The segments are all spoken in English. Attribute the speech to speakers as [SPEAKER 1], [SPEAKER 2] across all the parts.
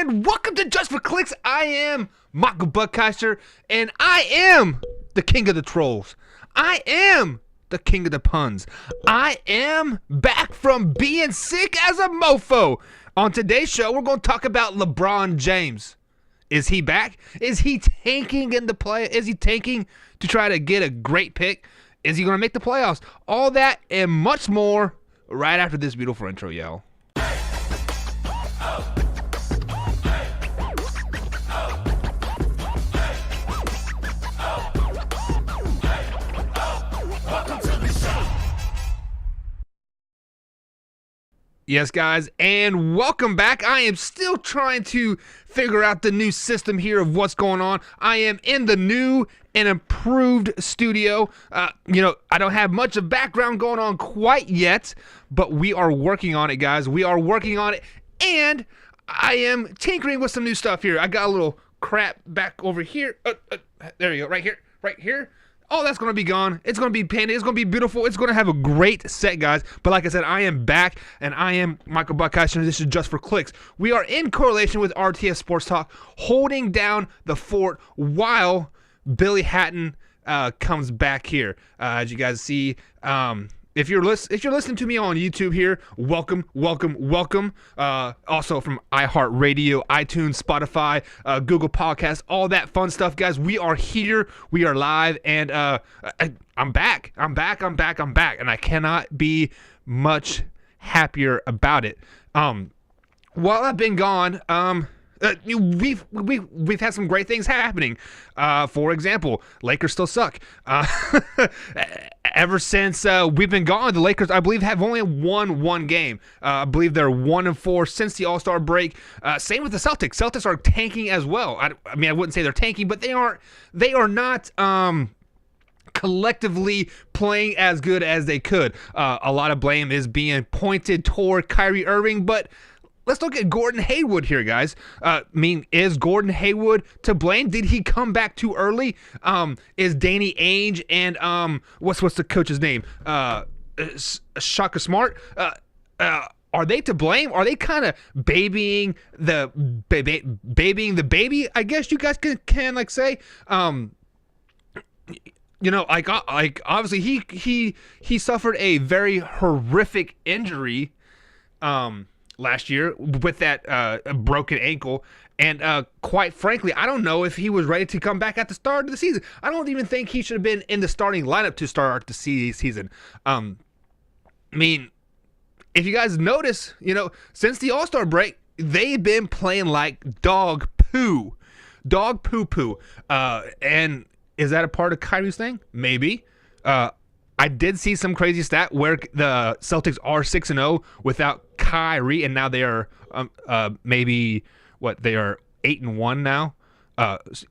[SPEAKER 1] and welcome to Just for Clicks. I am Michael Buckheister, and I am the king of the trolls. I am the king of the puns. I am back from being sick as a mofo. On today's show, we're going to talk about LeBron James. Is he back? Is he tanking in the play? Is he tanking to try to get a great pick? Is he going to make the playoffs? All that and much more right after this beautiful intro, y'all. Yes, guys, and welcome back. I am still trying to figure out the new system here of what's going on. I am in the new and improved studio. I don't have much of background going on quite yet, but we are working on it, guys. We are working on it, and I am tinkering with some new stuff here. I got a little crap back over here. There you go, right here. Oh, that's going to be gone. It's going to be painted. It's going to be beautiful. It's going to have a great set, guys. But like I said, I am back, and I am Michael Buckheister, and this is Just for Clicks. We are in correlation with RTS Sports Talk, holding down the fort while Billy Hatton comes back here. As you guys see, if you're listening to me on YouTube here, welcome. Also from iHeartRadio, iTunes, Spotify, Google Podcasts, all that fun stuff, guys. We are here. We are live, and I'm back. I'm back, and I cannot be much happier about it. While I've been gone, we've had some great things happening. For example, Lakers still suck. Ever since we've been gone, the Lakers, I believe, have only won one game. I believe they're 1-4 since the All-Star break. Same with the Celtics. Celtics are tanking as well. I mean, I wouldn't say they're tanking, but they are not collectively playing as good as they could. A lot of blame is being pointed toward Kyrie Irving, but let's look at Gordon Hayward here, guys. Is Gordon Hayward to blame? Did he come back too early? Is Danny Ainge and what's the coach's name? Shaka Smart. Are they to blame? Are they kind of babying the baby? I guess you guys can like say. Obviously he suffered a very horrific injury. Last year with that broken ankle, and quite frankly, I don't know if he was ready to come back at the start of the season. I don't even think he should have been in the starting lineup to start the season. If you guys notice, since the All-Star break, they've been playing like dog poo. And is that a part of Kyrie's thing? Maybe. I did see some crazy stat where the Celtics are 6-0 without Kyrie, and now they are they are 8-1 now.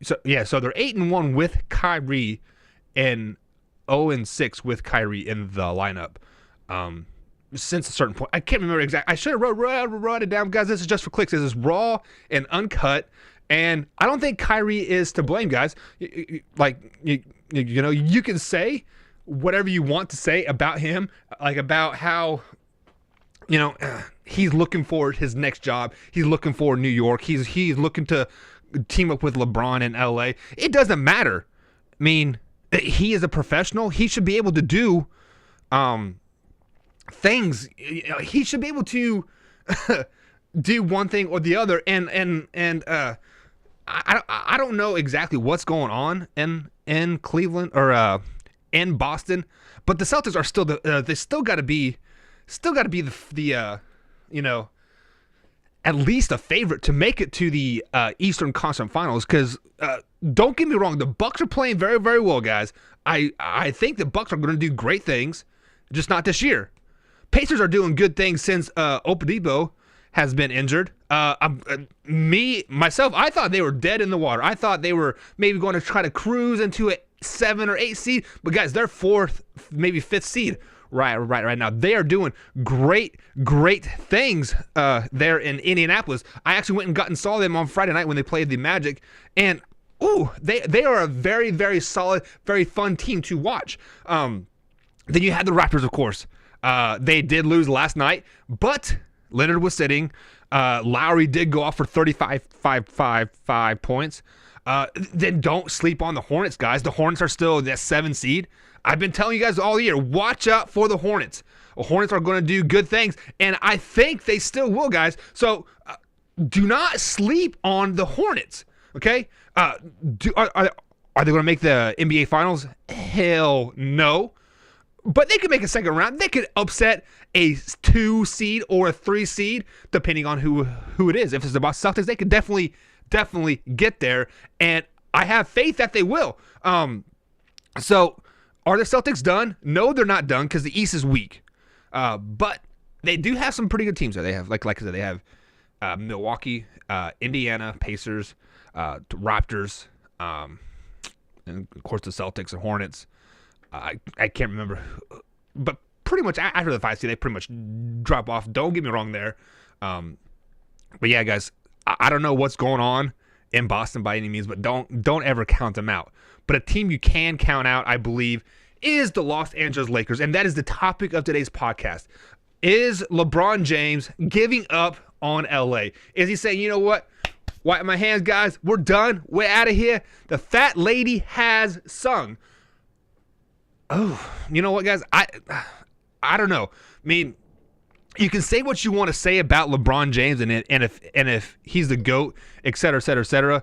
[SPEAKER 1] So they're 8-1 with Kyrie and 0-6 with Kyrie in the lineup. Since a certain point, I can't remember exactly. I should have wrote it down, guys. This is Just for Clicks. This is raw and uncut, and I don't think Kyrie is to blame, guys. You can say whatever you want to say about him, like about how, he's looking for his next job. He's looking for New York. He's looking to team up with LeBron in LA. It doesn't matter. I mean, he is a professional. He should be able to do things. He should be able to do one thing or the other. And I don't know exactly what's going on in Cleveland or in Boston, but the Celtics are still they still got to be the at least a favorite to make it to the Eastern Conference Finals. Because don't get me wrong, the Bucks are playing very, very well, guys. I think the Bucks are going to do great things, just not this year. Pacers are doing good things since Oladipo has been injured. Myself, I thought they were dead in the water. I thought they were maybe going to try to cruise into a 7 or 8 seed, but guys, they're 4th, maybe 5th seed right now. They are doing great things there in Indianapolis. I actually went and saw them on Friday night when they played the Magic, and they are a very, very solid, very fun team to watch. Then you had the Raptors, of course. They did lose last night, but Leonard was sitting. Lowry did go off for 35 points. Then don't sleep on the Hornets, guys. The Hornets are still that 7 seed. I've been telling you guys all year, watch out for the Hornets. The Hornets are going to do good things, and I think they still will, guys. So do not sleep on the Hornets, okay? Are they going to make the NBA Finals? Hell no. But they could make a second round. They could upset a 2 seed or a 3 seed, depending on who it is. If it's the Boston Celtics, they could definitely get there, and I have faith that they will. So are the Celtics done? No, they're not done because the East is weak. But they do have some pretty good teams there. They have, like I said, they have Milwaukee, Indiana, Pacers, Raptors, and of course the Celtics and Hornets. I can't remember, but pretty much after the 5 seed, they pretty much drop off. Don't get me wrong there. But yeah, guys, I don't know what's going on in Boston by any means, but don't ever count them out. But a team you can count out, I believe, is the Los Angeles Lakers, and that is the topic of today's podcast. Is LeBron James giving up on LA? Is he saying, you know what? Wipe my hands, guys. We're done. We're out of here. The fat lady has sung. Oh, you know what, guys? I don't know. I mean, you can say what you want to say about LeBron James, and if he's the GOAT, et cetera, et cetera, et cetera.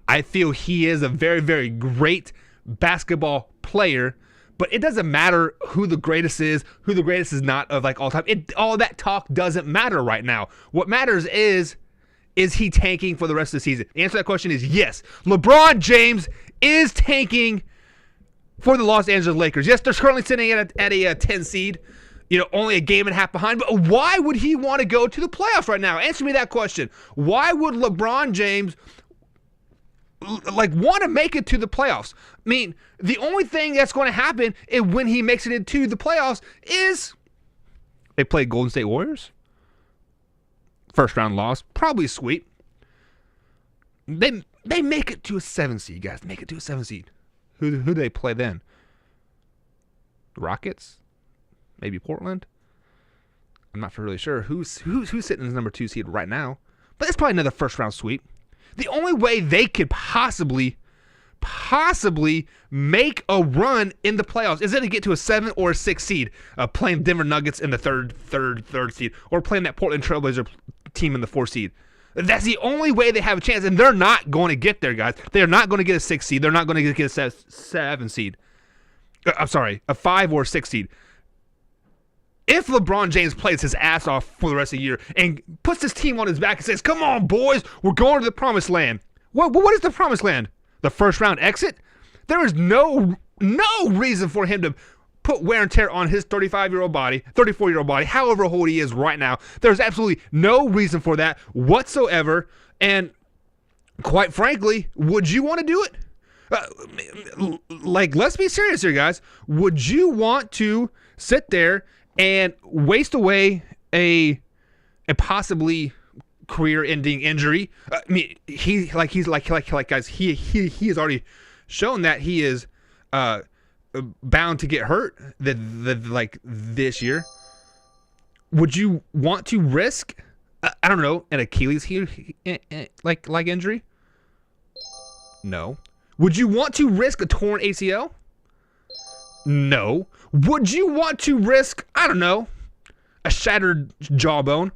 [SPEAKER 1] I feel he is a very, very great basketball player, but it doesn't matter who the greatest is not of like all time. All that talk doesn't matter right now. What matters is he tanking for the rest of the season? The answer to that question is yes. LeBron James is tanking for the Los Angeles Lakers. Yes, they're currently sitting at a 10 seed, only a game and a half behind. But why would he want to go to the playoffs right now? Answer me that question. Why would LeBron James want to make it to the playoffs? I mean, the only thing that's going to happen is when he makes it into the playoffs is they play Golden State Warriors. First round loss, probably a sweep. They make it to a 7 seed, guys. Make it to a 7 seed. Who do they play then? The Rockets? Maybe Portland? I'm not really sure who's sitting in the number 2 seed right now. But it's probably another first round sweep. The only way they could possibly make a run in the playoffs is to get to a 7 or a 6 seed, playing Denver Nuggets in the third seed, or playing that Portland Trailblazer team in the 4 seed. That's the only way they have a chance, and they're not going to get there, guys. They're not going to get a 6 seed. They're not going to get a 7 seed. I'm sorry, a 5 or a 6 seed. If LeBron James plays his ass off for the rest of the year and puts his team on his back and says, come on, boys, we're going to the promised land. What is the promised land? The first round exit? There is no reason for him to put wear and tear on his 34-year-old body, however old he is right now. There's absolutely no reason for that whatsoever. And quite frankly, would you want to do it? Let's be serious here, guys. Would you want to sit there and waste away a possibly career-ending injury? I mean, he's guys. He has already shown that he is bound to get hurt this year. Would you want to risk I don't know, an Achilles heel like injury? No. Would you want to risk a torn ACL? No. Would you want to risk, I don't know, a shattered jawbone?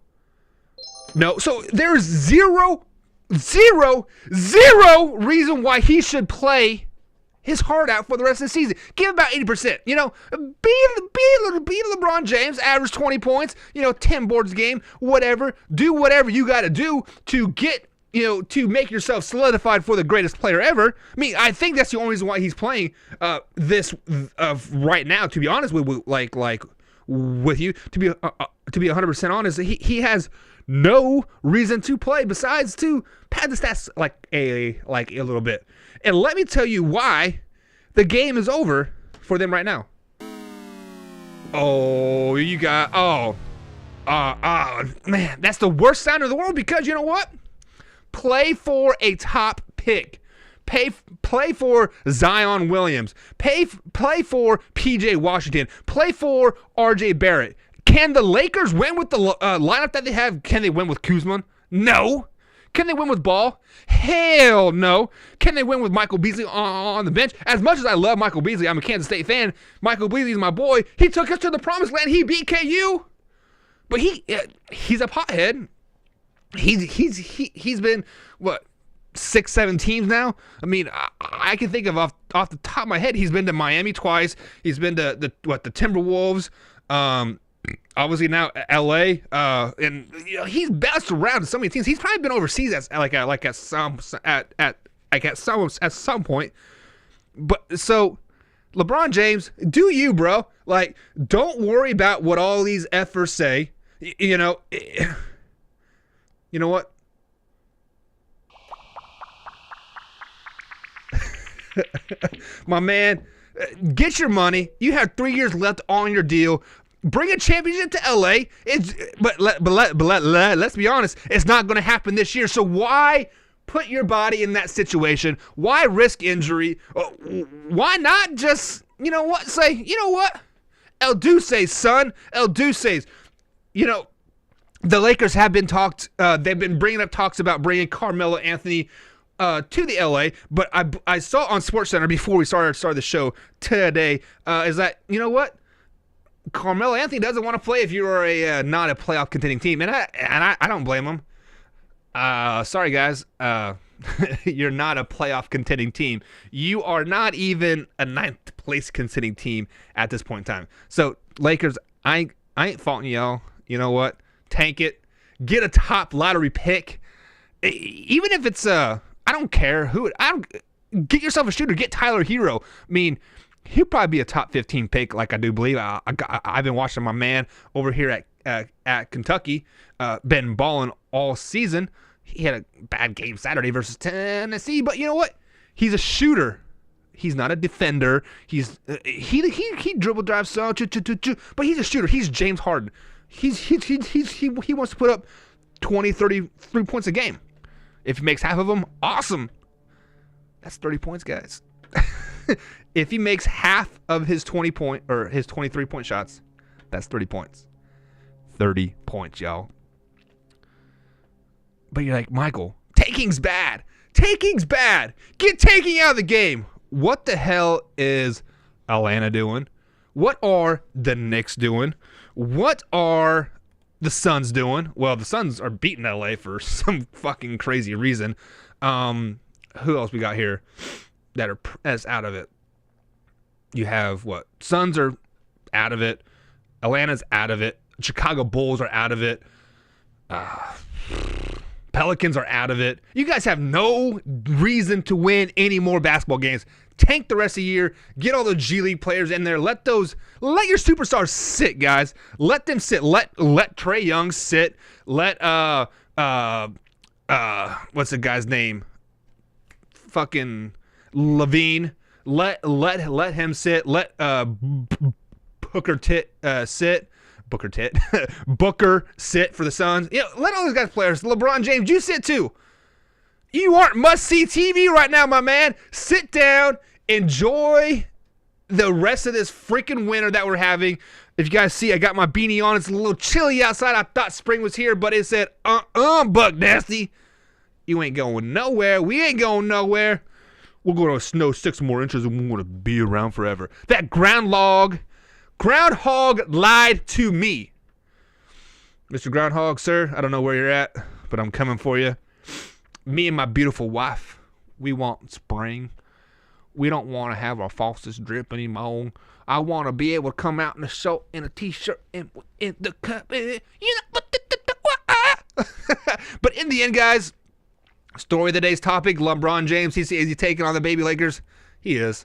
[SPEAKER 1] No. So there's zero reason why he should play his heart out for the rest of the season. Give him about 80%. You know, be LeBron James, average 20 points, 10 boards a game, whatever. Do whatever you got to do to get, to make yourself solidified for the greatest player ever. I mean, I think that's the only reason why he's playing this right now, to be honest with you, to be 100% honest. He has no reason to play besides to pad the stats like a little bit. And let me tell you why the game is over for them right now. Oh, man, that's the worst sound in the world, because you know what? Play for a top pick. Play for Zion Williams. Play for PJ Washington. Play for RJ Barrett. Can the Lakers win with the lineup that they have? Can they win with Kuzma? No. Can they win with Ball? Hell no. Can they win with Michael Beasley on the bench? As much as I love Michael Beasley, I'm a Kansas State fan. Michael Beasley's my boy. He took us to the promised land. He beat KU. But he's a pothead. He's been, what, 6-7 teams now? I mean, I can think of off the top of my head, he's been to Miami twice. He's been to the Timberwolves. Obviously now LA, and he's bounced around to so many teams. He's probably been overseas at some point. But so LeBron James, do you, bro? Like, don't worry about what all these effers say. You know what? My man, get your money. You have 3 years left on your deal. Bring a championship to LA. But let's be honest, it's not going to happen this year. So why put your body in that situation? Why risk injury? Why not just, say, El Duce, son. El Duce. The Lakers have been they've been bringing up talks about bringing Carmelo Anthony to the LA, but I saw on SportsCenter before we started the show today, is that, Carmelo Anthony doesn't want to play if you are not a playoff contending team, and I don't blame him. Sorry guys, you're not a playoff contending team. You are not even a 9th place contending team at this point in time. So Lakers, I ain't faulting y'all. You know what? Tank it. Get a top lottery pick. Even if it's I don't care who. Get yourself a shooter. Get Tyler Hero. I mean, he'll probably be a top 15 pick, like I do believe. I've been watching my man over here at Kentucky, been balling all season. He had a bad game Saturday versus Tennessee, but you know what? He's a shooter. He's not a defender. He dribble drives so, but he's a shooter. He's James Harden. He wants to put up 20, 33 points a game. If he makes half of them, awesome. That's 30 points, guys. If he makes half of his 20-point or his 23-point shots, that's 30 points. 30 points, y'all. But you're like, Michael, taking's bad. Taking's bad. Get taking out of the game. What the hell is Atlanta doing? What are the Knicks doing? What are the Suns doing? Well, the Suns are beating LA for some fucking crazy reason. Who else we got here that is out of it? You have what? Suns are out of it. Atlanta's out of it. Chicago Bulls are out of it. Pelicans are out of it. You guys have no reason to win any more basketball games. Tank the rest of the year. Get all the G League players in there. Let your superstars sit, guys. Let them sit. Let Trae Young sit. Let what's the guy's name? Fucking Levine. Let him sit. Let Booker sit. Booker sit for the Suns. Let all those guys players. LeBron James, you sit too. You aren't must-see TV right now, my man. Sit down. Enjoy the rest of this freaking winter that we're having. If you guys see, I got my beanie on. It's a little chilly outside. I thought spring was here, but it said, Buck Nasty. You ain't going nowhere. We ain't going nowhere. We're going to snow 6 more inches and we're going to be around forever. That groundhog lied to me. Mr. Groundhog, sir, I don't know where you're at, but I'm coming for you. Me and my beautiful wife, we want spring. We don't want to have our faucets drip anymore. I want to be able to come out in a shirt, in a t-shirt, and in the cup. But in the end, guys, story of the day's topic, LeBron James, is he taking on the baby Lakers? He is.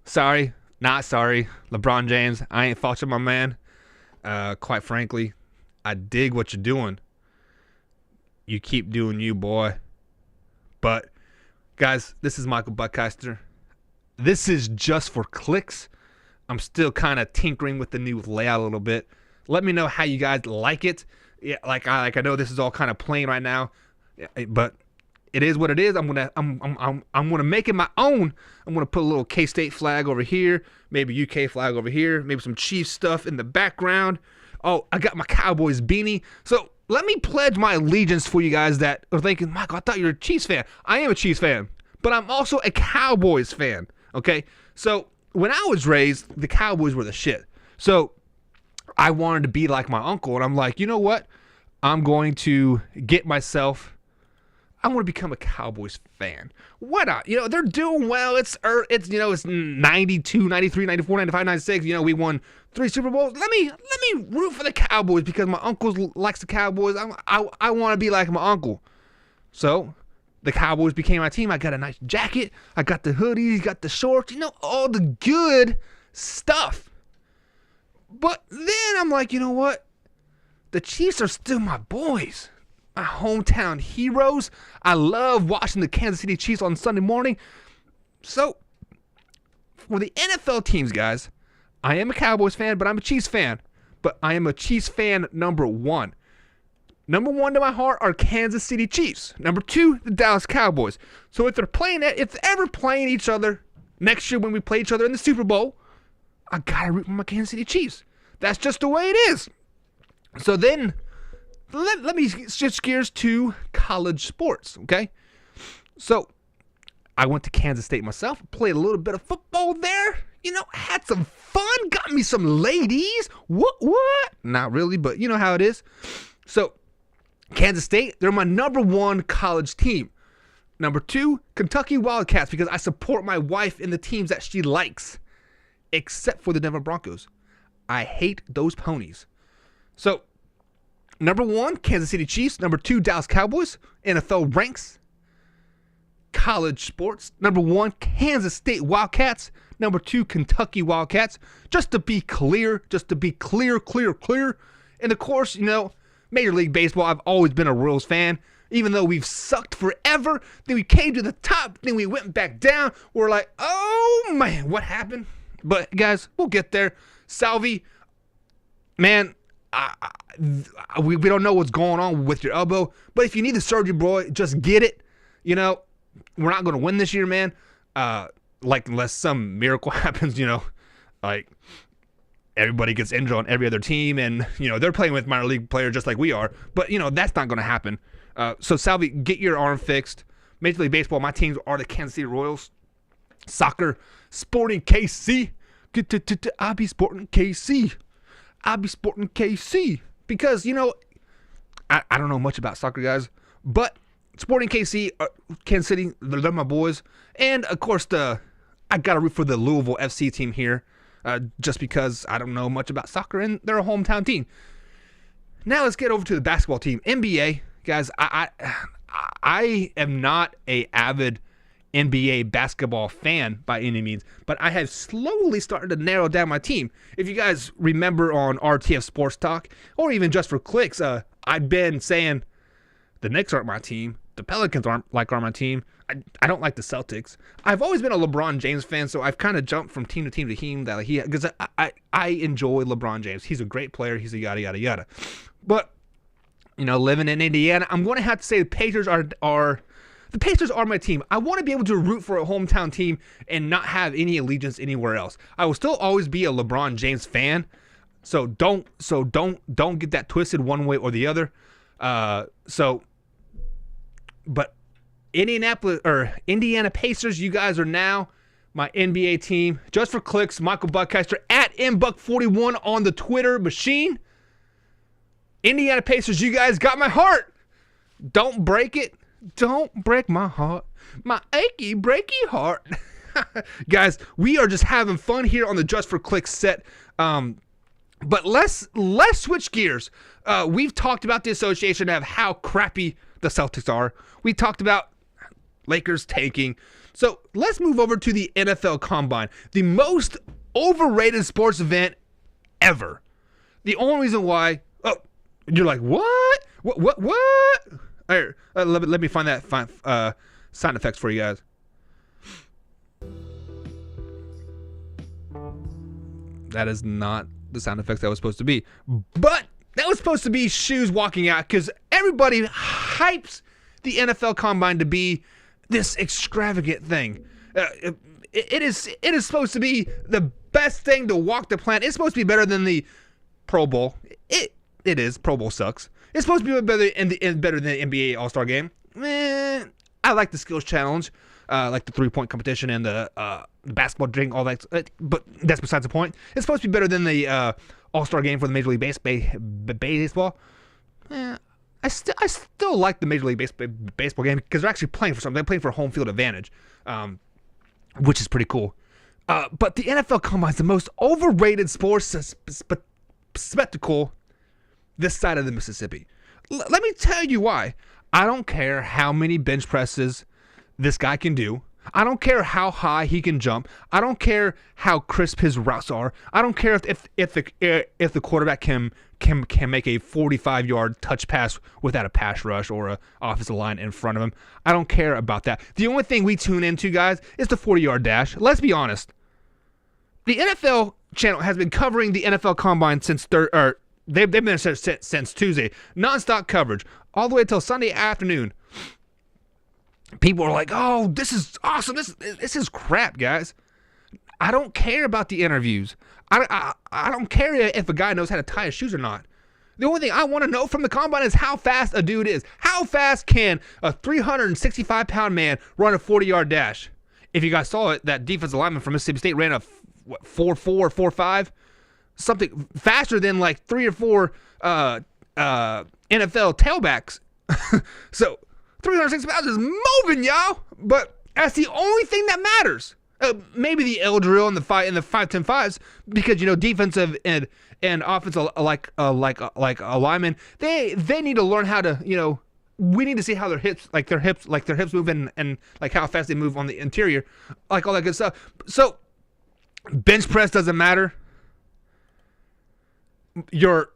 [SPEAKER 1] Sorry, not sorry. LeBron James, I ain't fault you, my man. Quite frankly, I dig what you're doing. You keep doing you, boy. But, guys, this is Michael Buckheister. This is just for clicks. I'm still kind of tinkering with the new layout a little bit. Let me know how you guys like it. Yeah, I know this is all kind of plain right now, but it is what it is. I'm gonna make it my own. I'm gonna put a little K-State flag over here, maybe UK flag over here, maybe some Chiefs stuff in the background. Oh, I got my Cowboys beanie. So let me pledge my allegiance for you guys that are thinking, Michael, I thought you were a Chiefs fan. I am a Chiefs fan, but I'm also a Cowboys fan, okay? So when I was raised, the Cowboys were the shit. So I wanted to be like my uncle, and I'm like, you know what? I'm going to get myself I want to become a Cowboys fan. Why not? You know, they're doing well. It's 92, 93, 94, 95, 96. You know, we won 3 Super Bowls. Let me root for the Cowboys because my uncle likes the Cowboys. I want to be like my uncle. So the Cowboys became my team. I got a nice jacket. I got the hoodies, got the shorts, you know, all the good stuff. But then I'm like, you know what? The Chiefs are still my boys. My hometown heroes. I love watching the Kansas City Chiefs on Sunday morning. So, for the NFL teams, guys, I am a Cowboys fan, but I'm a Chiefs fan. But I am a Chiefs fan number 1. Number 1 to my heart are Kansas City Chiefs. Number 2, the Dallas Cowboys. So if they're ever playing each other next year when we play each other in the Super Bowl, I gotta root for my Kansas City Chiefs. That's just the way it is. So then, let me switch gears to college sports, okay? So, I went to Kansas State myself, played a little bit of football there, you know, had some fun, got me some ladies. What? Not really, but you know how it is. So, Kansas State, they're my number 1 college team. Number 2, Kentucky Wildcats, because I support my wife in the teams that she likes, except for the Denver Broncos. I hate those ponies. So, number 1, Kansas City Chiefs. Number 2, Dallas Cowboys. NFL ranks. College sports. Number 1, Kansas State Wildcats. Number 2, Kentucky Wildcats. Just to be clear. And of course, you know, Major League Baseball, I've always been a Royals fan. Even though we've sucked forever. Then we came to the top. Then we went back down. We're like, oh man, what happened? But guys, we'll get there. Salvi, man, we don't know what's going on with your elbow, but if you need the surgery, bro, just get it. You know, we're not going to win this year, man. Like, unless some miracle happens, you know, like everybody gets injured on every other team, and you know they're playing with minor league players just like we are. But you know that's not going to happen. So Salvi, get your arm fixed. Major League Baseball, my teams are the Kansas City Royals. Soccer, Sporting KC. I be Sporting KC. I be Sporting KC. Because, you know, I don't know much about soccer, guys. But Sporting KC, Kansas City, they're my boys. And, of course, I got to root for the Louisville FC team here. Just because I don't know much about soccer and they're a hometown team. Now let's get over to the basketball team. NBA, guys, I am not a avid NBA basketball fan by any means, but I have slowly started to narrow down my team. If you guys remember on RTF Sports Talk, or even just for clicks, I've been saying the Knicks aren't my team, the Pelicans aren't my team. I don't like the Celtics. I've always been a LeBron James fan, so I've kind of jumped from team to team because I enjoy LeBron James. He's a great player. He's a yada yada yada. But you know, living in Indiana, I'm going to have to say the Pacers are my team. I want to be able to root for a hometown team and not have any allegiance anywhere else. I will still always be a LeBron James fan. So don't get that twisted one way or the other. But Indiana Pacers, you guys are now my NBA team. Just for clicks, Michael Buckeister at MBuck41 on the Twitter machine. Indiana Pacers, you guys got my heart. Don't break it. Don't break my heart. My achy, breaky heart. Guys, we are just having fun here on the Just for Clicks set. But let's switch gears. We've talked about the association of how crappy the Celtics are. We talked about Lakers tanking. So let's move over to the NFL Combine, the most overrated sports event ever. The only reason why, you're like, what? What? All right, let me find that sound effects for you guys. That is not the sound effects that was supposed to be. But that was supposed to be shoes walking out because everybody hypes the NFL Combine to be this extravagant thing. It is supposed to be the best thing to walk the planet. It's supposed to be better than the Pro Bowl. It is. Pro Bowl sucks. It's supposed to be better than the NBA All-Star Game. I like the skills challenge, like the 3-point competition and the basketball drink, all that. But that's besides the point. It's supposed to be better than the All-Star Game for the Major League Baseball. I still like the Major League Baseball game because they're actually playing for something. They're playing for home field advantage, which is pretty cool. But the NFL Combine is the most overrated sports spectacle this side of the Mississippi. Let me tell you why. I don't care how many bench presses this guy can do. I don't care how high he can jump. I don't care how crisp his routes are. I don't care if the quarterback can make a 45-yard touch pass without a pass rush or a offensive line in front of him. I don't care about that. The only thing we tune into, guys, is the 40-yard dash. Let's be honest. The NFL channel has been covering the NFL Combine since they've been there since Tuesday. Non-stop coverage all the way until Sunday afternoon. People are like, "Oh, this is awesome. This is crap, guys." I don't care about the interviews. I don't care if a guy knows how to tie his shoes or not. The only thing I want to know from the Combine is how fast a dude is. How fast can a 365-pound man run a 40-yard dash? If you guys saw it, that defensive lineman from Mississippi State ran a 4.4, 4.5, something faster than like 3 or 4 NFL tailbacks. So 360 pounds is moving, y'all. But that's the only thing that matters. Maybe the L drill and the 5-10-5s, because defensive and offensive like alignment, they need to learn how to we need to see how their hips move and like how fast they move on the interior, like all that good stuff. So bench press doesn't matter. Your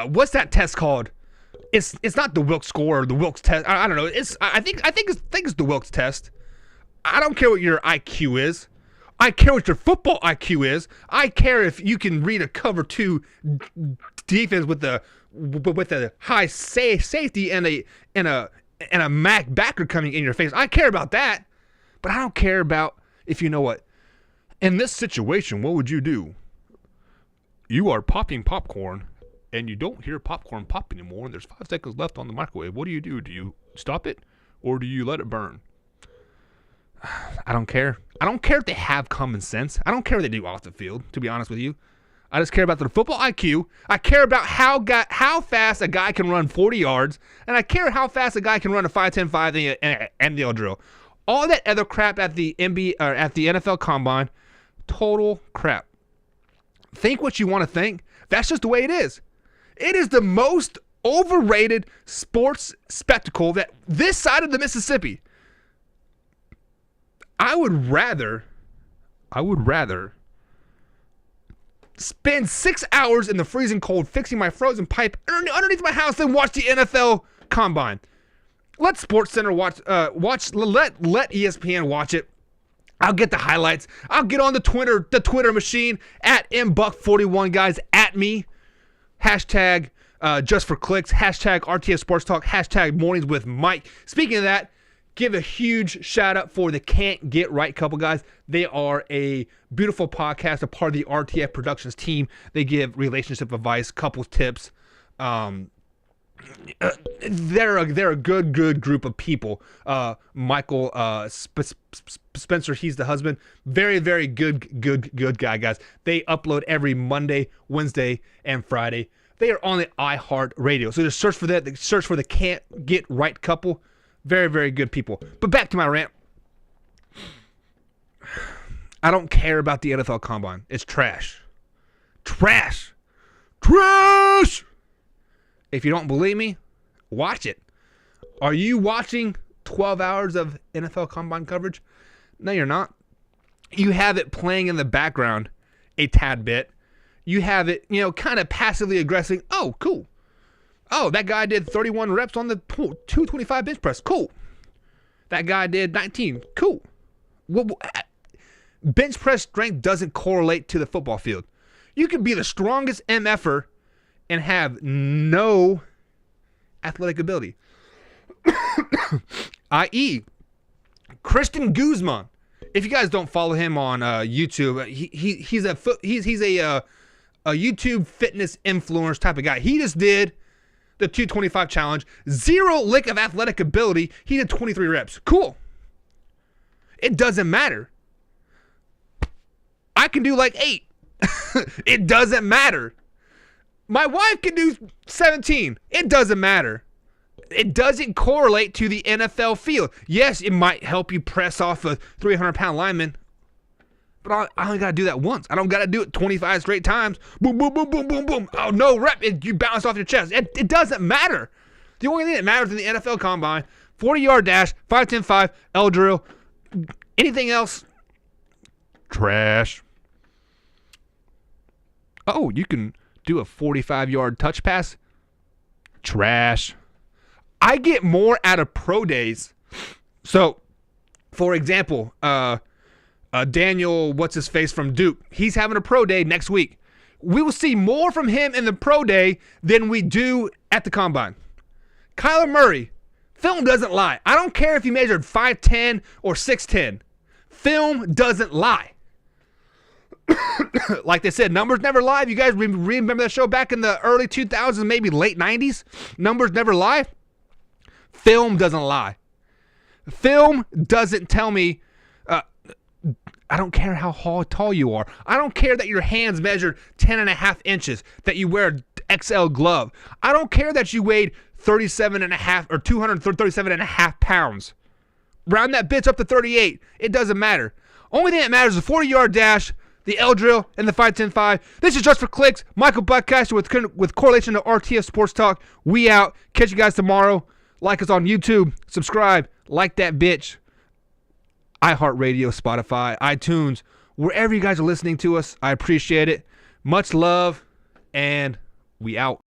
[SPEAKER 1] what's that test called? It's not the Wilks score or the Wilks test. I don't know. I think it's the Wilks test. I don't care what your IQ is. I care what your football IQ is. I care if you can read a cover 2 defense with a high safety and a Mac backer coming in your face. I care about that, but I don't care about if you know what. In this situation, what would you do? You are popping popcorn, and you don't hear popcorn pop anymore, and there's 5 seconds left on the microwave. What do you do? Do you stop it, or do you let it burn? I don't care. I don't care if they have common sense. I don't care what they do off the field, to be honest with you. I just care about their football IQ. I care about how fast a guy can run 40 yards, and I care how fast a guy can run a 5-10-5 and the drill. All that other crap at the NBA or at the NFL Combine, total crap. Think what you want to think. That's just the way it is. It is the most overrated sports spectacle that this side of the Mississippi. I would rather spend 6 hours in the freezing cold fixing my frozen pipe underneath my house than watch the NFL Combine. Let SportsCenter watch. Let ESPN watch it. I'll get the highlights. I'll get on the Twitter machine at mbuck41, guys, at me. Hashtag just for clicks. Hashtag RTS Sports Talk. Hashtag mornings with Mike. Speaking of that, give a huge shout out for the Can't Get Right couple, guys. They are a beautiful podcast, a part of the RTF Productions team. They give relationship advice, couples tips. They're a good group of people. Michael Spencer, he's the husband. Very, very good guy, guys. They upload every Monday, Wednesday, and Friday. They are on the iHeart Radio. So just search for that. Search for the Can't Get Right couple. Very, very good people. But back to my rant. I don't care about the NFL Combine. It's trash. Trash. If you don't believe me, watch it. Are you watching 12 hours of NFL Combine coverage? No, you're not. You have it playing in the background a tad bit. You have it, kind of passively aggressive. Oh, cool. Oh, that guy did 31 reps on the 225 bench press. Cool. That guy did 19. Cool. Bench press strength doesn't correlate to the football field. You could be the strongest MFer and have no athletic ability. I.e., Christian Guzman. If you guys don't follow him on YouTube, he's a YouTube fitness influencer type of guy. He just did the 225 challenge. Zero lick of athletic ability. He did 23 reps. Cool. It doesn't matter. I can do like 8. It doesn't matter. My wife can do 17. It doesn't matter. It doesn't correlate to the NFL field. Yes, it might help you press off a 300-pound lineman, but I only got to do that once. I don't got to do it 25 straight times. Boom, boom, boom, boom, boom, boom. Oh, no rep. You bounce off your chest. It doesn't matter. The only thing that matters in the NFL combine, 40-yard dash, 5-10-5, L drill. Anything else? Trash. Oh, you can do a 45-yard touch pass? Trash. I get more out of pro days. So, for example, Daniel, what's his face from Duke? He's having a pro day next week. We will see more from him in the pro day than we do at the combine. Kyler Murray, film doesn't lie. I don't care if he measured 5'10 or 6'10. Film doesn't lie. Like they said, numbers never lie. You guys remember that show back in the early 2000s, maybe late 90s? Numbers never lie. Film doesn't lie. Film doesn't tell me, I don't care how tall you are. I don't care that your hands measured 10.5 inches, that you wear an XL glove. I don't care that you weighed 37.5 or 237.5 pounds. Round that bitch up to 38. It doesn't matter. Only thing that matters is the 40-yard dash, the L drill, and the 5-10-5. This is Just for Clicks. Michael Buckcaster with correlation to RTS Sports Talk. We out. Catch you guys tomorrow. Like us on YouTube. Subscribe. Like that bitch. iHeartRadio, Spotify, iTunes, wherever you guys are listening to us. I appreciate it. Much love, and we out.